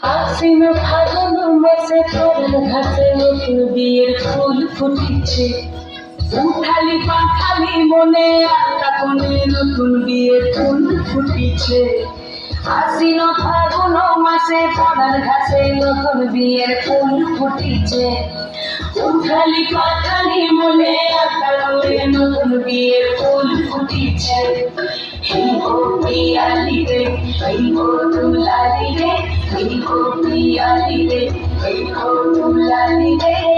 হাসিনা ফাগুন মাসে তোর ঘাসে নতুন বিয়ের ফুল ফুটিছে, উঠালি পাখালি মনে আটটা কোণে নতুন বিয়ের ফুল ফুটিছে। আশ্বিন ফাগুন মাসে পড়ার ঘাসে নতুন বিয়ের ফুল ফুটিছে, উঠালি পাখালি মনে আটটা কোণে নতুন বিয়ের ফুল ফুটিছে। এই গো পিয়ালি রে, এই গো দুলালি রে, এই গো পিয়ালি রে, এই গো দুলালি রে।